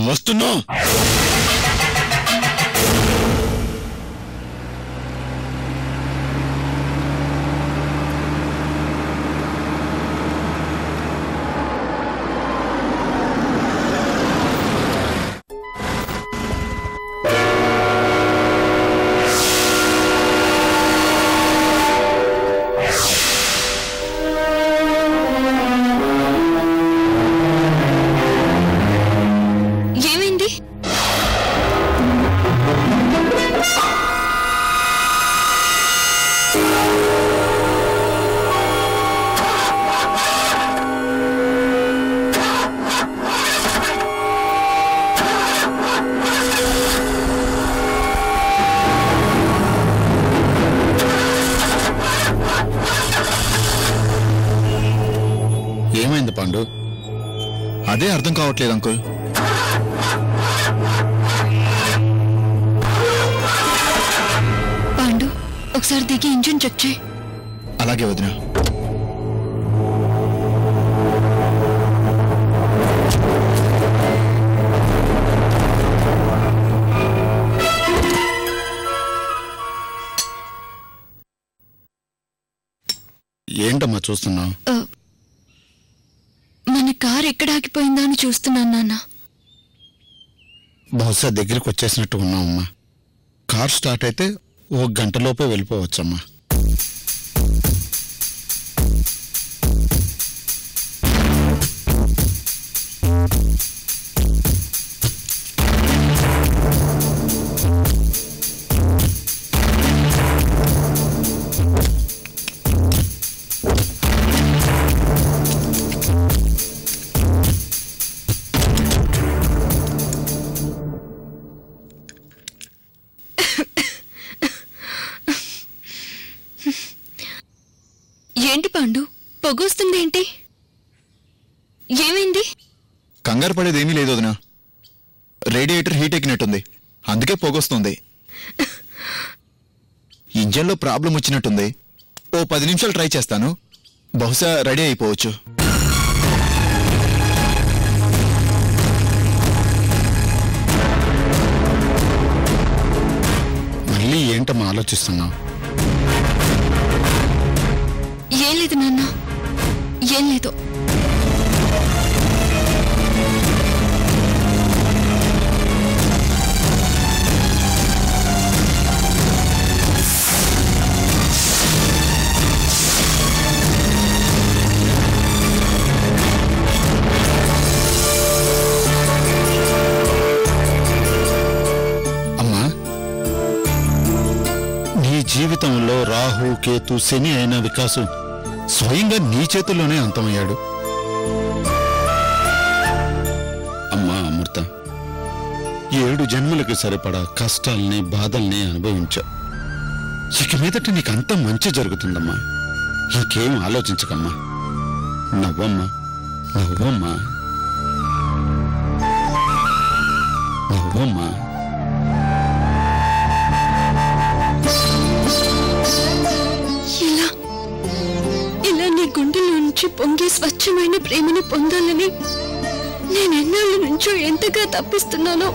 వస్తున్నావు. ఏమైంది పాండు? అదే అర్థం కావట్లేదు అంకుల్. పాండు, ఒకసారి దిగి ఇంజిన్ చెక్ చేయి. అలాగే వదినా. ఏంటమ్మా చూస్తున్నావు? మన కార్ ఎక్కడ ఆగిపోయిందా అని చూస్తున్నాను నాన్న. బహుశా దగ్గరికి వచ్చేసినట్టు ఉన్నామమ్మా. కార్ స్టార్ట్ అయితే 1 గంటలోపే వెళ్ళిపోవచ్చమ్మా. ఏంటి పాండు, పొగొస్తుంది ఏంటి? ఏమైంది? కంగారు పడేదేమీ లేదు వదినా. రేడియేటర్ హీట్ ఎక్కినట్టుంది, అందుకే పొగొస్తుంది. ఇంజన్లో ప్రాబ్లం వచ్చినట్టుంది. ఓ 10 నిమిషాలు ట్రై చేస్తాను, బహుశా రెడీ అయిపోవచ్చు. మళ్ళీ ఏంటమ్మా ఆలోచిస్తున్నావు? ఏం లేదు నాన్న, ఏం లేదు. అమ్మా, నీ జీవితంలో రాహు, కేతు, శని అయిన వికాసు స్వయంగా నీ చేతుల్లోనే అంతమయ్యాడు. అమ్మా అమృత, 7 జన్మలకు సరిపడా కష్టాల్ని, బాధల్ని అనుభవించా. ఇక మీదట నీకు అంత మంచి జరుగుతుందమ్మా. ఇంకేం ఆలోచించకమ్మా. నవ్వమ్మా, నవ్వమ్మా, నవ్వమ్మా. ఇలా నీ గుండెల నుంచి పొంగే స్వచ్ఛమైన ప్రేమని పొందాలని నేనెన్నాళ్ళ నుంచో ఎంతగా తప్పిస్తున్నానో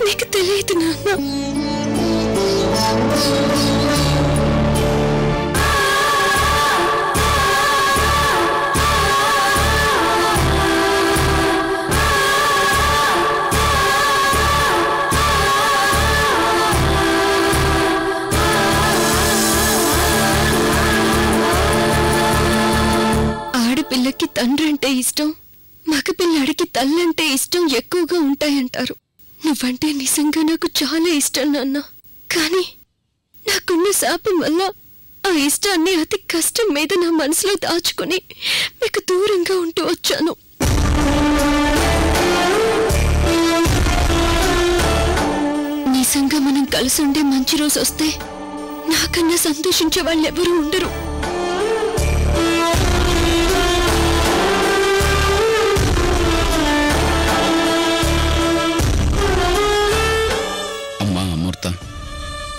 నీకు తెలియదు నాన్న. ఆడపిల్లకి తండ్రి అంటే ఇష్టం, మగపిల్లాడికి తల్లంటే ఇష్టం ఎక్కువగా ఉంటాయంటారు. నువ్వంటే నిజంగా నాకు చాలా ఇష్టం నాన్న. కానీ నాకున్న శాపం వల్ల ఆ ఇష్టాన్ని అతి కష్టం మీద నా మనసులో దాచుకుని మీకు దూరంగా ఉంటూ వచ్చాను. నిజంగా మనం కలిసి ఉండే మంచి రోజు వస్తే నాకన్నా సంతోషించే వాళ్ళు ఎవరూ ఉండరు.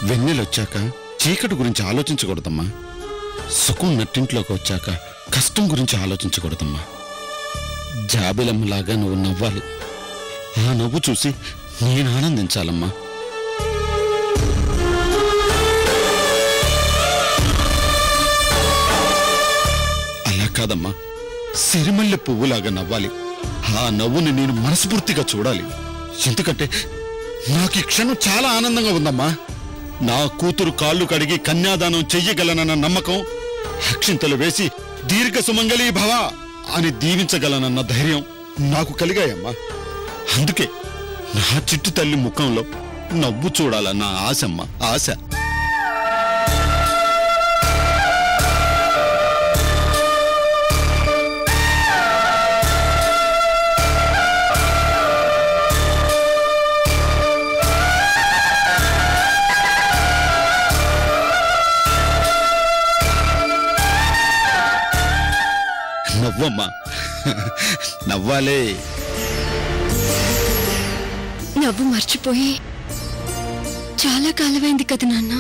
వెన్నెలొచ్చాక చీకటి గురించి ఆలోచించకూడదమ్మా. సుఖం నట్టింట్లోకి వచ్చాక కష్టం గురించి ఆలోచించకూడదమ్మా. జాబిలమ్మలాగా నువ్వు నవ్వాలి, ఆ నవ్వు చూసి నేను ఆనందించాలమ్మా. అలా కాదమ్మా, సిరిమల్లె పువ్వులాగా నవ్వాలి. ఆ నవ్వుని నేను మనస్ఫూర్తిగా చూడాలి. ఎందుకంటే నాకు ఈ క్షణం చాలా ఆనందంగా ఉందమ్మా. నా కూతురు కాళ్ళు కడిగి కన్యాదానం చెయ్యగలనన్న నమ్మకం, అక్షింతలు వేసి దీర్ఘ సుమంగళీ భవ అని దీవించగలనన్న ధైర్యం నాకు కలిగాయమ్మా. అందుకే నా చిట్టు తల్లి ముఖంలో నవ్వు చూడాలన్న ఆశమ్మ, ఆశ. నవ్వమ్మా, నవ్వాలే. నవ్వు మర్చిపోయి చాలా కాలమైంది కదా నాన్న.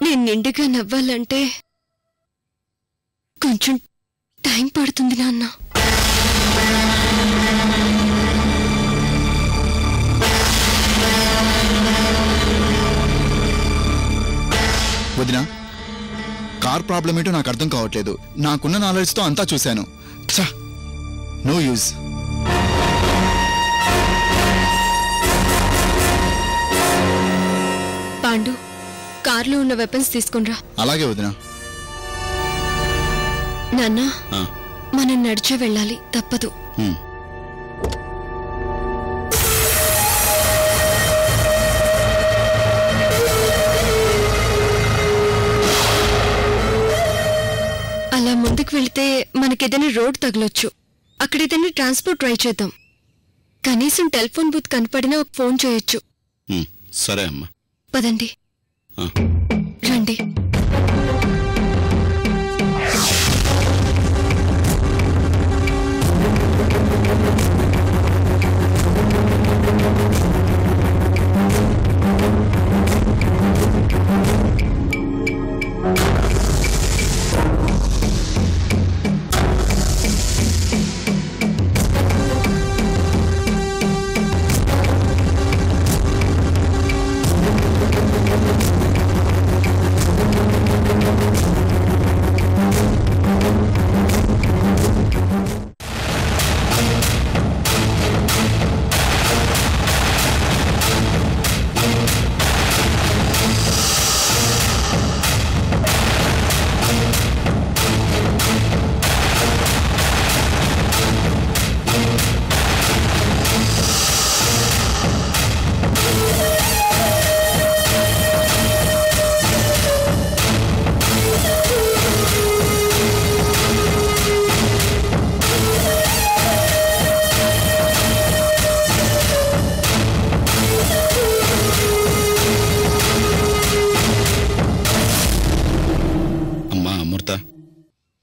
నేను నిండుగా నవ్వాలంటే కొంచెం టైం పడుతుంది నాన్న. వదినా, కార్ ప్రాబ్లం ఏంటో నాకు అర్థం కావట్లేదు. నాకున్న నాలెడ్జ్తో అంతా చూశాను. No use. పాండు, కార్లో ఉన్న వెపన్స్ తీసుకునిరా. అలాగే వదినా. నాన్న, మనం నడిచే వెళ్ళాలి, తప్పదు. అలా ముందుకు వెళితే మనకేదైనా రోడ్ తగలొచ్చు. అక్కడేదైనా ట్రాన్స్పోర్ట్ ట్రై చేద్దాం. కనీసం టెలిఫోన్ బూత్ కనపడినా ఒక ఫోన్ చేయొచ్చు. సరే అమ్మా, పదండి. రండి.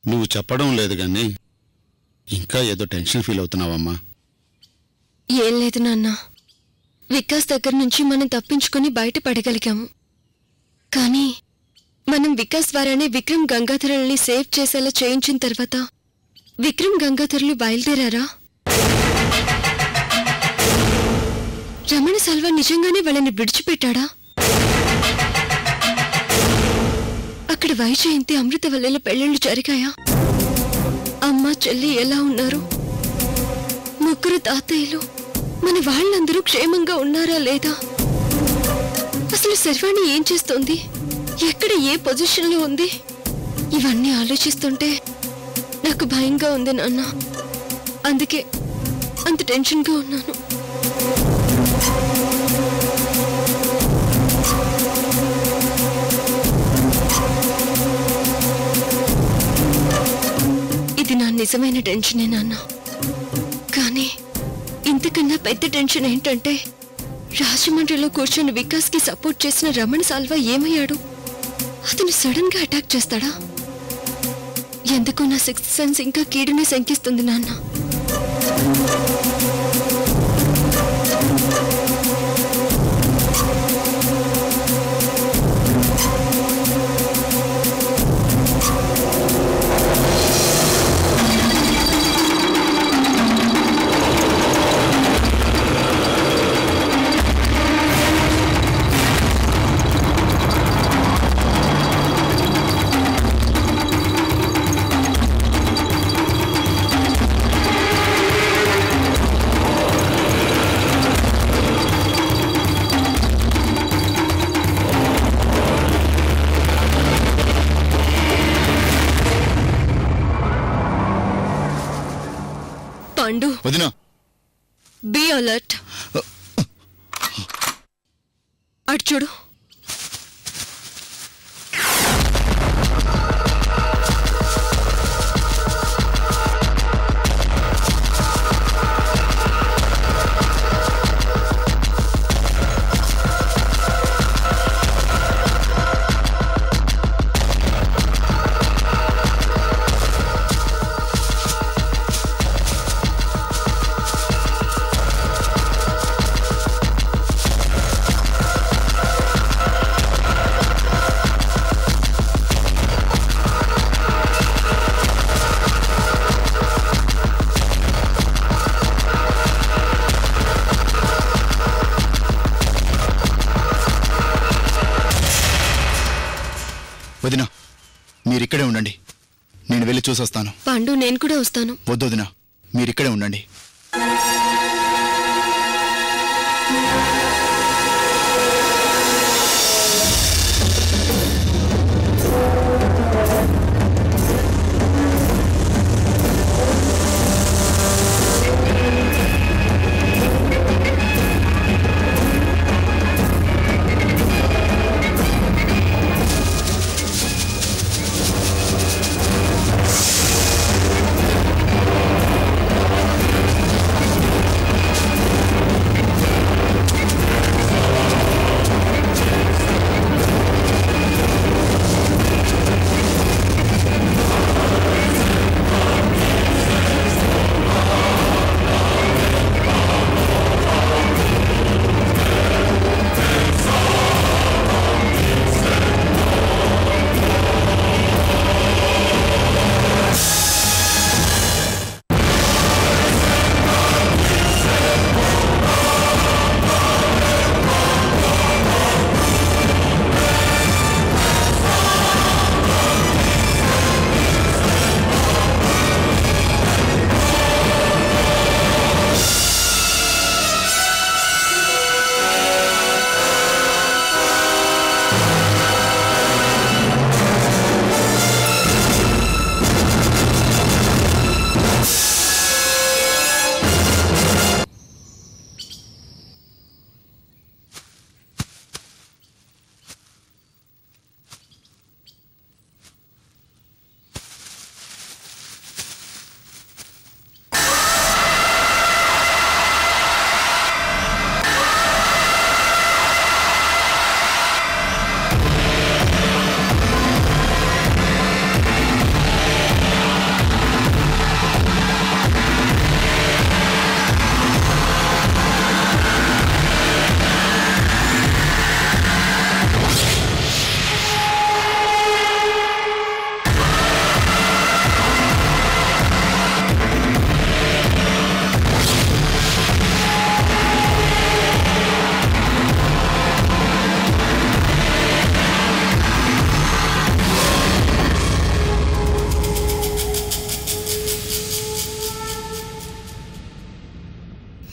నువ్వు చెప్పడం లేదు గాని ఇంకా ఏదో టెన్షన్ ఫీల్ అవుతున్నావమ్మా. ఏం లేదు నాన్న, వికాస్ దగ్గర నుంచి మనం తప్పించుకుని బయటపడగలిగాము. కానీ మనం వికాస్ ద్వారానే విక్రమ్ గంగాధరుల్ని సేవ్ చేసేలా చేయించిన తర్వాత విక్రమ్ గంగాధరులు బయలుదేరారా? రమణ సల్వా నిజంగానే వాళ్ళని విడిచిపెట్టాడా? అక్కడ వైజయంతి అమృతవల్లెల పెళ్లిళ్ళు జరిగాయా? అమ్మ చెల్లి ఎలా ఉన్నారు? ముగ్గురు తాతయ్యలు మన వాళ్ళందరూ క్షేమంగా ఉన్నారా లేదా? అసలు శర్వాణి ఏం చేస్తోంది? ఎక్కడ ఏ పొజిషన్లో ఉంది? ఇవన్నీ ఆలోచిస్తుంటే నాకు భయంగా ఉంది నాన్న. అందుకే అంత టెన్షన్గా ఉన్నాను. ఇది నా నిజమైన టెన్షనే నాన్న. కానీ ఇంతకన్నా పెద్ద టెన్షన్ ఏంటంటే రాజమండ్రిలో కూర్చొని వికాస్ కి సపోర్ట్ చేసిన రమణ సాల్వా ఏమయ్యాడు? అతను సడన్ గా అటాక్ చేస్తాడా? ఎందుకో నా సిక్స్త్ సెన్స్ ఇంకా కీడునే శంకిస్తుంది నాన్న. వదినా బీ అలర్ట్. అటు చూడు. వదినా మీరిక్కడే ఉండండి, నేను వెళ్ళి చూసొస్తాను. పండు నేను కూడా వస్తాను. వద్దు వదినా, మీరిక్కడే ఉండండి.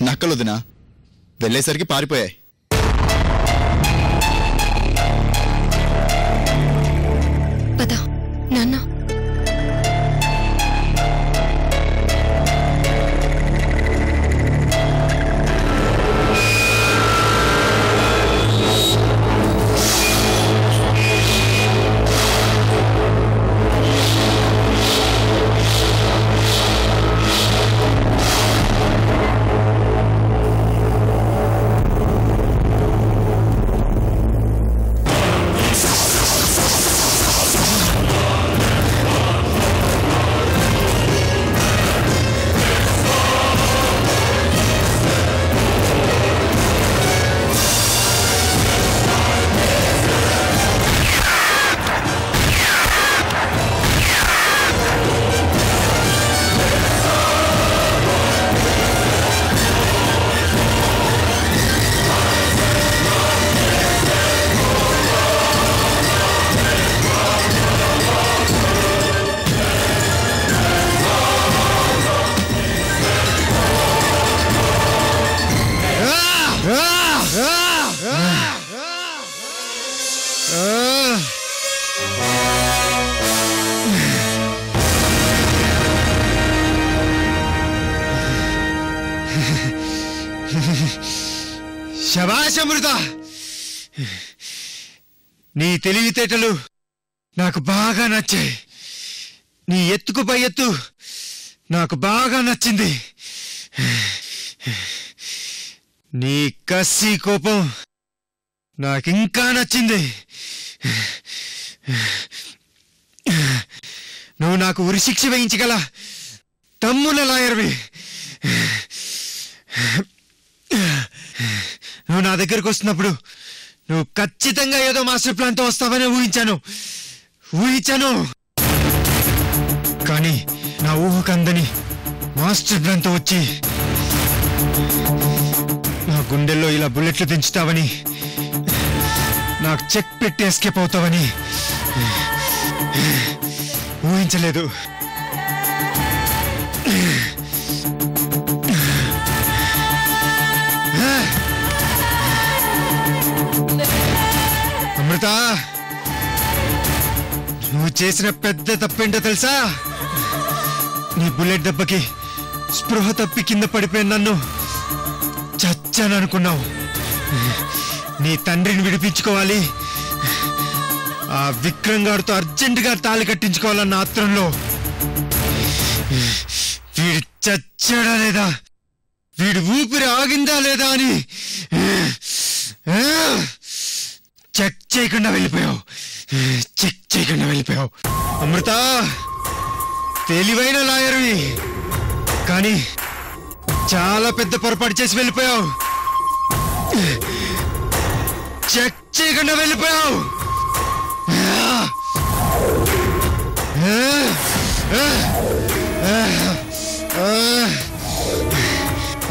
నక్కలొదినా వెళ్ళేసరికి పారిపోయాయి. పద నాన్న. శభాష్ అమృత, నీ తెలివితేటలు నాకు బాగా నచ్చాయి. నీ ఎత్తుకు పై ఎత్తు నాకు బాగా నచ్చింది. నీ కసి కోపం నాకింకా నచ్చింది. నువ్వు నాకు ఉరిశిక్ష వేయించగల తమ్ముల లాయర్వి. నువ్వు నా దగ్గరకు వస్తున్నప్పుడు నువ్వు ఖచ్చితంగా ఏదో మాస్టర్ ప్లాన్తో వస్తావని ఊహించాను. కానీ నా ఊహకందని మాస్టర్ ప్లాన్తో వచ్చి నా గుండెల్లో ఇలా బుల్లెట్లు దించుతావని, నాకు చెక్ పెట్టి ఎస్కేప్ అవుతావని ఊహించలేదు. అమృత, నువ్వు చేసిన పెద్ద తప్పేంటో తెలుసా? నీ బుల్లెట్ దెబ్బకి స్పృహ తప్పి కింద పడిపోయిన నన్ను చచ్చాననుకున్నావు. నీ తండ్రిని విడిపించుకోవాలి, ఆ విక్రమ్ గారితో అర్జెంటుగా తాళి కట్టించుకోవాలన్న ఆత్రంలో వీడు చచ్చాడా లేదా, వీడు ఊపిరి ఆగిందా లేదా అని చెక్ చేయకుండా వెళ్ళిపోయావు. అమృత, తెలివైన లాయర్వి, కానీ చాలా పెద్ద పొరపాటు చేసి వెళ్ళిపోయావు. చెక్ చేయకుండా వెళ్ళిపోయావు.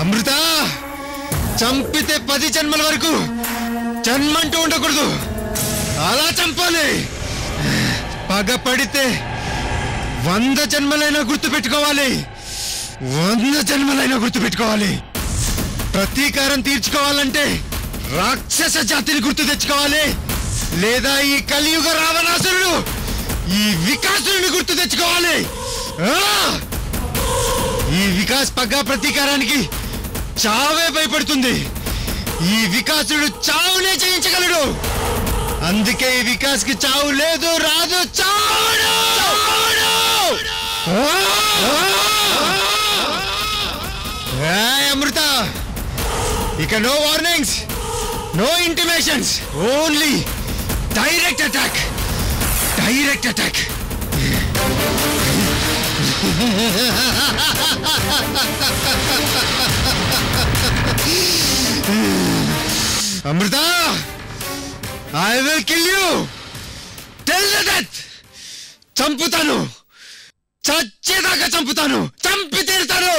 అమృత, చంపితే 10 జన్మల వరకు జన్మంటూ ఉండకూడదు, అలా చంపాలి. పగ పడితే 100 జన్మలైనా గుర్తుపెట్టుకోవాలి. ప్రతీకారం తీర్చుకోవాలంటే రాక్షస జాతిని గుర్తు తెచ్చుకోవాలి, లేదా ఈ కలియుగ రావణాసురుడు ఈ వికాసుని గుర్తు తెచ్చుకోవాలి. ఈ వికాస్ పగ ప్రతీకారానికి చావే భయపడుతుంది. ఈ వికాసుడు చావునే చేయించగలడు. అందుకే ఈ వికాస్ కి చావు లేదు, రాదు, చావుడు. అమృత, ఇక no warnings, no intimations, only direct attack. Amrita, I will kill you. Tell the death. చంపుతాను, చచ్చేదాకా చంపుతాను, చంపి తీరుతాను.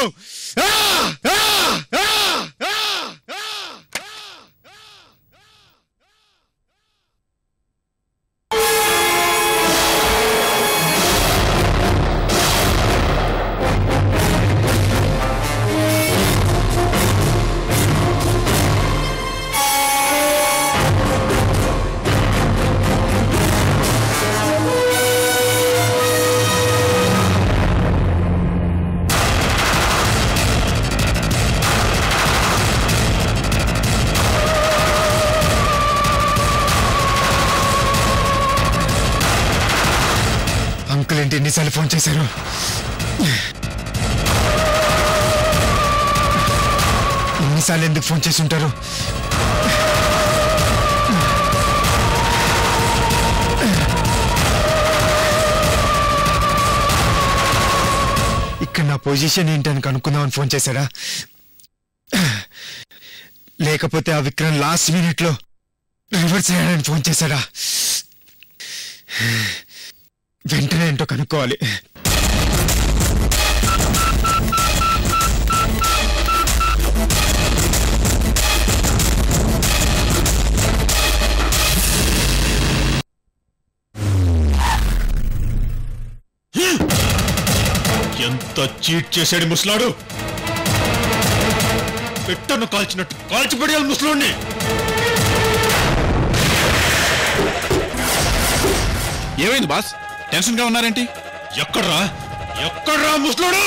అంకుల్ ఏంటి ఎన్నిసార్లు ఫోన్ చేశారు? ఎన్నిసార్లు ఎందుకు ఫోన్ చేసి ఉంటారు? ఇక్కడ నా పొజిషన్ ఏంటని కనుక్కుందామని ఫోన్ చేశాడా? లేకపోతే ఆ విక్రమ్ లాస్ట్ మినిట్లో రివర్స్ అయ్యాడని ఫోన్ చేశాడా? వెంటనే ఏంటో కనుక్కోవాలి. ఎంత చీట్ చేశాడు ముసలాడు! పెట్టను కాల్చినట్టు కాల్చిపడేయాలి ముసలాడిని. ఏమైంది బాస్, టెన్షన్ గా ఉన్నారేంటి? ఎక్కడ్రా ముసలాడు?